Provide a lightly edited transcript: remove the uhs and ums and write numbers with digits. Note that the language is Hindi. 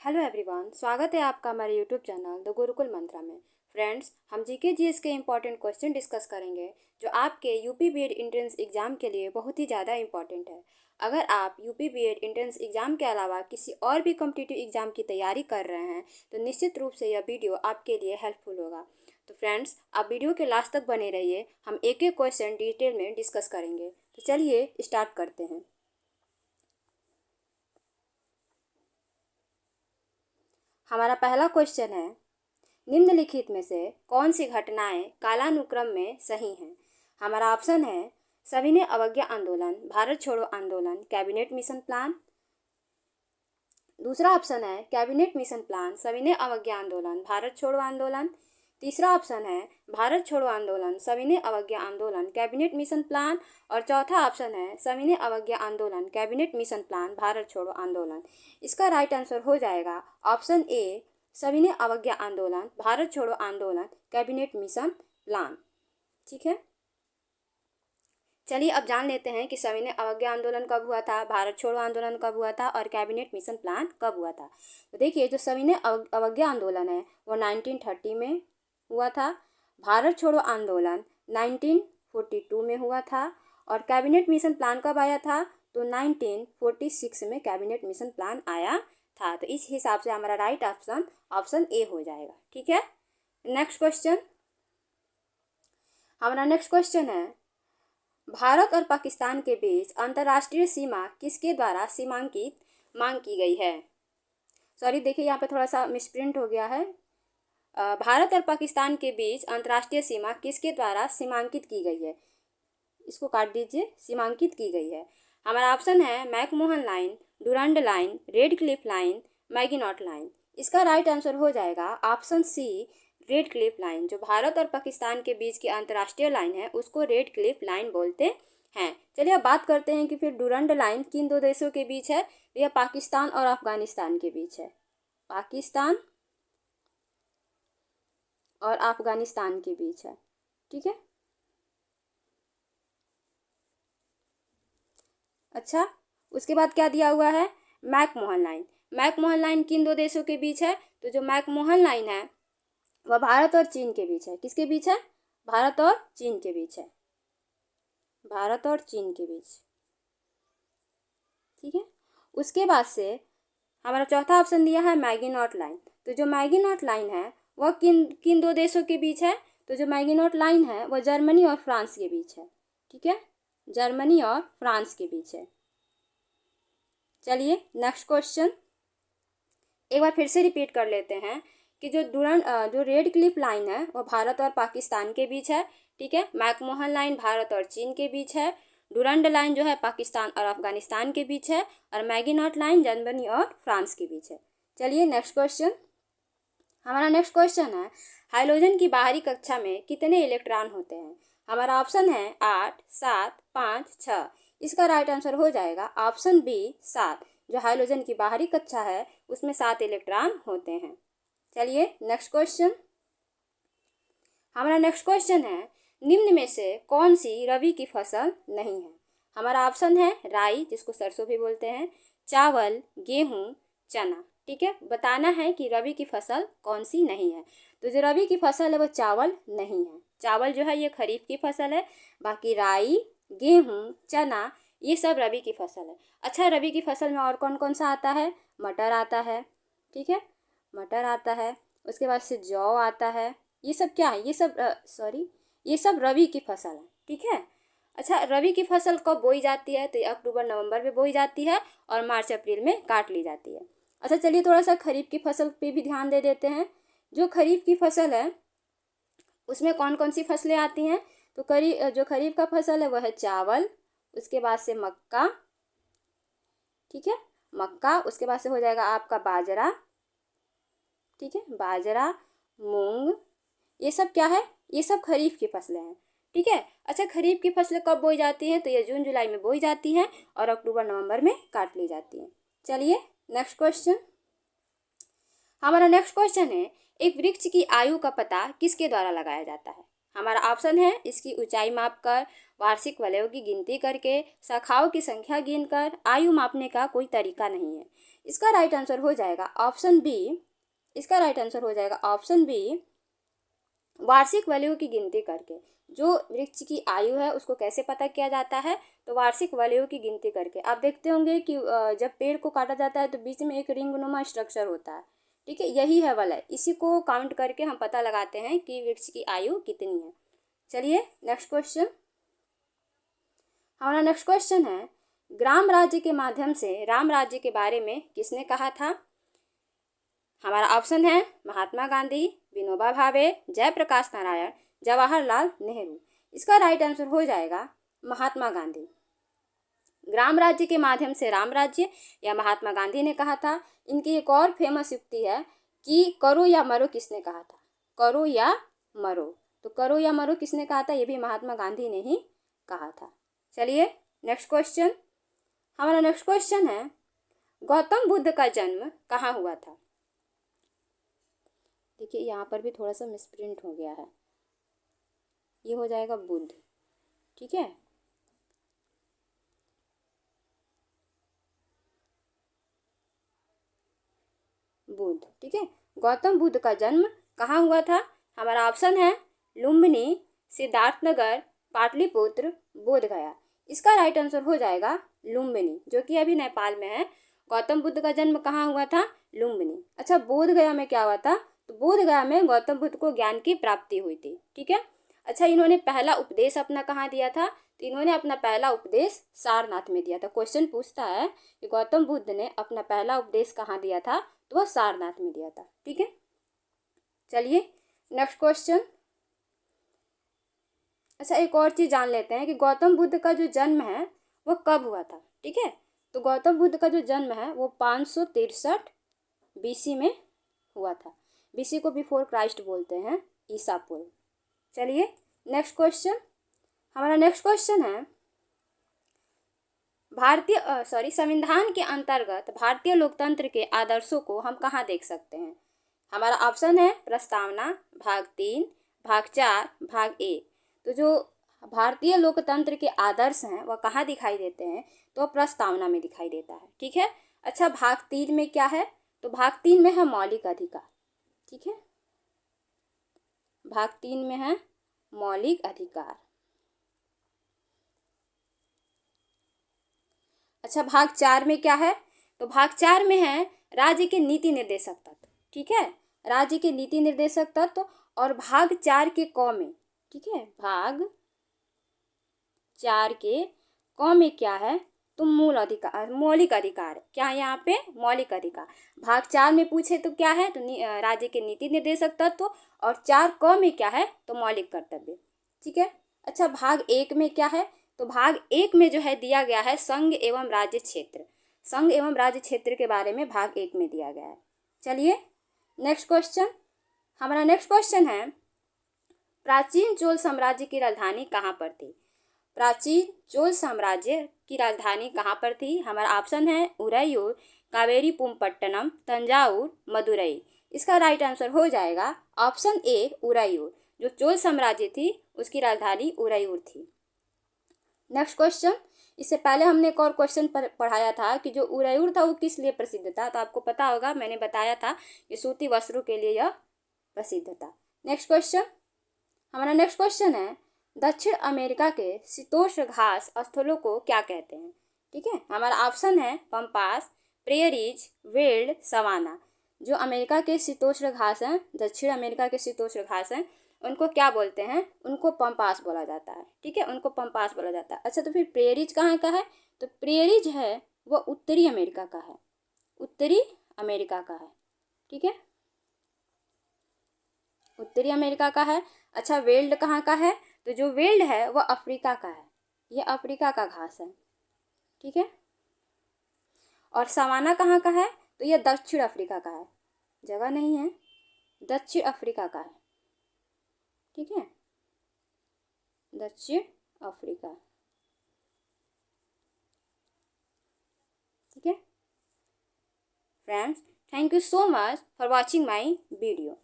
हेलो एवरीवन, स्वागत है आपका हमारे यूट्यूब चैनल द गुरुकुल मंत्रा में। फ्रेंड्स, हम जीके जीएस के इंपॉर्टेंट क्वेश्चन डिस्कस करेंगे जो आपके यूपी बीएड एंट्रेंस एग्जाम के लिए बहुत ही ज़्यादा इंपॉर्टेंट है। अगर आप यूपी बीएड एंट्रेंस एग्जाम के अलावा किसी और भी कॉम्पिटिटिव एग्जाम की तैयारी कर रहे हैं तो निश्चित रूप से यह वीडियो आपके लिए हेल्पफुल होगा। तो फ्रेंड्स, आप वीडियो के लास्ट तक बने रहिए, हम एक एक क्वेश्चन डिटेल में डिस्कस करेंगे। तो चलिए स्टार्ट करते हैं। हमारा पहला क्वेश्चन है, निम्नलिखित में से कौन सी घटनाएं कालानुक्रम में सही हैं? हमारा ऑप्शन है सविनय अवज्ञा आंदोलन, भारत छोड़ो आंदोलन, कैबिनेट मिशन प्लान। दूसरा ऑप्शन है कैबिनेट मिशन प्लान, सविनय अवज्ञा आंदोलन, भारत छोड़ो आंदोलन। तीसरा ऑप्शन है भारत छोड़ो आंदोलन, सविनय अवज्ञा आंदोलन, कैबिनेट मिशन प्लान। और चौथा ऑप्शन है सविनय अवज्ञा आंदोलन, कैबिनेट मिशन प्लान, भारत छोड़ो आंदोलन। इसका राइट आंसर हो जाएगा ऑप्शन ए, सविनय अवज्ञा आंदोलन, भारत छोड़ो आंदोलन, कैबिनेट मिशन प्लान। ठीक है, चलिए अब जान लेते हैं कि सविनय अवज्ञा आंदोलन कब हुआ था, भारत छोड़ो आंदोलन कब हुआ था और कैबिनेट मिशन प्लान कब हुआ था। तो देखिए, जो सविनय अवज्ञा आंदोलन है वो 1930 में हुआ था, भारत छोड़ो आंदोलन 1942 में हुआ था और कैबिनेट मिशन प्लान कब आया था तो 1946 में कैबिनेट मिशन प्लान आया था। तो इस हिसाब से हमारा राइट ऑप्शन ऑप्शन ए हो जाएगा। ठीक है, नेक्स्ट क्वेश्चन। हमारा नेक्स्ट क्वेश्चन है, भारत और पाकिस्तान के बीच अंतर्राष्ट्रीय सीमा किसके द्वारा सीमांकित मांग की गई है? सॉरी, देखिए यहाँ पे थोड़ा सा मिसप्रिंट हो गया है। भारत और पाकिस्तान के बीच अंतर्राष्ट्रीय सीमा किसके द्वारा सीमांकित की गई है? इसको काट दीजिए, सीमांकित की गई है। हमारा ऑप्शन है McMahon line, Durand line, Radcliffe line, Maginot line. इसका राइट आंसर हो जाएगा option C, Radcliffe line. जो भारत और पाकिस्तान के बीच की अंतर्राष्ट्रीय लाइन है उसको रेड क्लिफ लाइन बोलते हैं। चलिए अब बात करते हैं कि फिर डुरंड लाइन किन दो देशों के बीच है। यह पाकिस्तान और अफगानिस्तान के बीच है, पाकिस्तान और अफगानिस्तान के बीच है। ठीक है, अच्छा, उसके बाद क्या दिया हुआ है, मैकमोहन लाइन। मैकमोहन लाइन किन दो देशों के बीच है? तो जो मैकमोहन लाइन है वह भारत और चीन के बीच है। किसके बीच है? भारत और चीन के बीच है, भारत और चीन के बीच। ठीक है, उसके बाद से हमारा चौथा ऑप्शन दिया है मैगिनॉट लाइन। तो जो मैगिनॉट लाइन है वह किन किन दो देशों के बीच है? तो जो मैगिनॉट लाइन है वह जर्मनी और फ्रांस के बीच है। ठीक है, जर्मनी और फ्रांस के बीच है। चलिए नेक्स्ट क्वेश्चन एक बार फिर से रिपीट कर लेते हैं कि जो रेड क्लिफ लाइन है वह भारत और पाकिस्तान के बीच है। ठीक है, मैकमोहन लाइन भारत और चीन के बीच है, डुरंड लाइन जो है पाकिस्तान और अफगानिस्तान के बीच है और मैगिनॉट लाइन जर्मनी और फ्रांस के बीच है। चलिए नेक्स्ट क्वेश्चन। हमारा नेक्स्ट क्वेश्चन है, हाइड्रोजन की बाहरी कक्षा में कितने इलेक्ट्रॉन होते हैं? हमारा ऑप्शन है 8, 7, 5, 6। इसका राइट आंसर हो जाएगा ऑप्शन बी, 7। जो हाइड्रोजन की बाहरी कक्षा है उसमें 7 इलेक्ट्रॉन होते हैं। चलिए नेक्स्ट क्वेश्चन। हमारा नेक्स्ट क्वेश्चन है, निम्न में से कौन सी रबी की फसल नहीं है? हमारा ऑप्शन है राई, जिसको सरसों भी बोलते हैं, चावल, गेहूं, चना। ठीक है, बताना है कि रबी की फसल कौन सी नहीं है। तो जो रबी की फसल है वो चावल नहीं है। चावल जो है ये खरीफ की फसल है, बाकी राई, गेहूं, चना ये सब रबी की फसल है। अच्छा, रबी की फसल में और कौन कौन सा आता है? मटर आता है। ठीक है, मटर आता है, उसके बाद से जौ आता है। ये सब क्या है? ये सब ये सब रबी की फसल है। ठीक है, अच्छा, रबी की फसल कब बोई जाती है? तो ये अक्टूबर नवंबर में बोई जाती है और मार्च अप्रैल में काट ली जाती है। अच्छा, चलिए थोड़ा सा खरीफ की फसल पे भी ध्यान दे देते हैं। जो खरीफ की फसल है उसमें कौन कौन सी फसलें आती हैं? तो जो खरीफ का फसल है वह है चावल, उसके बाद से मक्का। ठीक है, मक्का, उसके बाद से हो जाएगा आपका बाजरा। ठीक है, बाजरा, मूंग, ये सब क्या है? ये सब खरीफ की फसलें हैं। ठीक है, अच्छा, खरीफ की फसलें कब बोई जाती हैं? तो ये जून जुलाई में बोई जाती हैं और अक्टूबर नवंबर में काट ली जाती हैं। चलिए नेक्स्ट क्वेश्चन। हमारा नेक्स्ट क्वेश्चन है, एक वृक्ष की आयु का पता किसके द्वारा लगाया जाता है? हमारा ऑप्शन है इसकी ऊंचाई मापकर, वार्षिक वलयों की गिनती करके, शाखाओं की संख्या गिनकर, आयु मापने का कोई तरीका नहीं है। इसका राइट आंसर हो जाएगा ऑप्शन बी। इसका राइट आंसर हो जाएगा ऑप्शन बी, वार्षिक वलयों की गिनती करके। जो वृक्ष की आयु है उसको कैसे पता किया जाता है, तो वार्षिक वलयों की गिनती करके। आप देखते होंगे कि जब पेड़ को काटा जाता है तो बीच में एक रिंगनुमा स्ट्रक्चर होता है, ठीक है, यही है वलय। इसी को काउंट करके हम पता लगाते हैं कि वृक्ष की आयु कितनी है। चलिए नेक्स्ट क्वेश्चन। हमारा नेक्स्ट क्वेश्चन है, ग्राम राज्य के माध्यम से राम राज्य के बारे में किसने कहा था? हमारा ऑप्शन है महात्मा गांधी, विनोबा भावे, जयप्रकाश नारायण, जवाहरलाल नेहरू। इसका राइट आंसर हो जाएगा महात्मा गांधी। ग्राम राज्य के माध्यम से राम राज्य या महात्मा गांधी ने कहा था। इनकी एक और फेमस युक्ति है कि करो या मरो किसने कहा था? करो या मरो। तो करो या मरो किसने कहा था? ये भी महात्मा गांधी ने ही कहा था। चलिए नेक्स्ट क्वेश्चन। हमारा नेक्स्ट क्वेश्चन है, गौतम बुद्ध का जन्म कहाँ हुआ था? देखिए यहाँ पर भी थोड़ा सा मिसप्रिंट हो गया है, ये हो जाएगा बुद्ध, ठीक है। बुद्ध, ठीक है। गौतम बुद्ध का जन्म कहाँ हुआ था? हमारा ऑप्शन है लुम्बिनी, सिद्धार्थनगर, पाटलिपुत्र, बोधगया। इसका राइट आंसर हो जाएगा लुम्बिनी, जो कि अभी नेपाल में है। गौतम बुद्ध का जन्म कहाँ हुआ था? लुम्बिनी। अच्छा, बोधगया में क्या हुआ था? तो बोधगया में गौतम बुद्ध को ज्ञान की प्राप्ति हुई थी, ठीक है। अच्छा, इन्होंने पहला उपदेश अपना कहाँ दिया था? तो इन्होंने अपना पहला उपदेश सारनाथ में दिया था। क्वेश्चन पूछता है कि गौतम बुद्ध ने अपना पहला उपदेश कहाँ दिया था? तो वह सारनाथ में दिया था, ठीक है। चलिए नेक्स्ट क्वेश्चन। अच्छा, एक और चीज जान लेते हैं कि गौतम बुद्ध का जो जन्म है वो कब हुआ था, ठीक है। तो गौतम बुद्ध का जो जन्म है वो 563 बीसी में हुआ था। बीसी को बिफोर क्राइस्ट बोलते हैं, ईसा पूर्व। चलिए नेक्स्ट क्वेश्चन। हमारा नेक्स्ट क्वेश्चन है, संविधान के अंतर्गत भारतीय लोकतंत्र के आदर्शों को हम कहाँ देख सकते हैं? हमारा ऑप्शन है प्रस्तावना, भाग 3, भाग 4, भाग 1। तो जो भारतीय लोकतंत्र के आदर्श हैं वह कहाँ दिखाई देते हैं? तो प्रस्तावना में दिखाई देता है, ठीक है। अच्छा, भाग 3 में क्या है? तो भाग 3 में है मौलिक अधिकार, ठीक है। भाग 3 में है मौलिक अधिकार। अच्छा, भाग 4 में क्या है? तो भाग 4 में है राज्य के नीति निर्देशक तत्व, ठीक है। राज्य के नीति निर्देशक तत्व। और भाग 4 के क में, ठीक है, भाग 4 के क में क्या है? तो मूल अधिकार, मौलिक अधिकार। क्या है यहाँ पे? मौलिक अधिकार। भाग 4 में पूछे तो क्या है? तो राज्य के नीति निर्देशक तत्व। और 4 क में क्या है? तो मौलिक कर्तव्य, ठीक है। अच्छा, भाग 1 में क्या है? तो भाग 1 में जो है दिया गया है संघ एवं राज्य क्षेत्र। संघ एवं राज्य क्षेत्र के बारे में भाग 1 में दिया गया है। चलिए नेक्स्ट क्वेश्चन। हमारा नेक्स्ट क्वेश्चन है, प्राचीन चोल साम्राज्य की राजधानी कहाँ पर थी? प्राचीन चोल साम्राज्य की राजधानी कहाँ पर थी? हमारा ऑप्शन है उरैयूर, कावेरी पुम्पट्टनम, तंजावुर, मदुरई। इसका राइट आंसर हो जाएगा ऑप्शन ए उरैयूर। जो चोल साम्राज्य थी उसकी राजधानी उरैयूर थी। Next question. इससे पहले हमने एक और क्वेश्चन पढ़ाया था कि जो उरैयूर था वो किस लिए प्रसिद्ध था? तो आपको पता होगा, मैंने बताया था कि सूती वस्त्रों के लिए यह प्रसिद्ध था। Next question. हमारा नेक्स्ट क्वेश्चन है, दक्षिण अमेरिका के शीतोष्ण घास स्थलों को क्या कहते हैं? ठीक है, हमारा ऑप्शन है पंपास, प्रेयरीज, वेल्ड, सवाना। जो अमेरिका के शीतोष्ण घास हैं, दक्षिण अमेरिका के शीतोष्ण घास हैं, उनको क्या बोलते हैं? उनको पंपास बोला जाता है, ठीक है, उनको पंपास बोला जाता है। अच्छा, तो फिर प्रेयरीज कहाँ का है? तो प्रेयरीज है वो उत्तरी अमेरिका का है, उत्तरी अमेरिका का है, ठीक है, उत्तरी अमेरिका का है। अच्छा, वेल्ड कहाँ का है? तो जो वेल्ड है वह अफ्रीका का है, ये अफ्रीका का घास है, ठीक है। और सवाना कहाँ का है? तो यह दक्षिण अफ्रीका का है, जगह नहीं है, दक्षिण अफ्रीका का है, ठीक है, दक्षिण अफ्रीका, ठीक है। Friends, thank you so much for watching my video.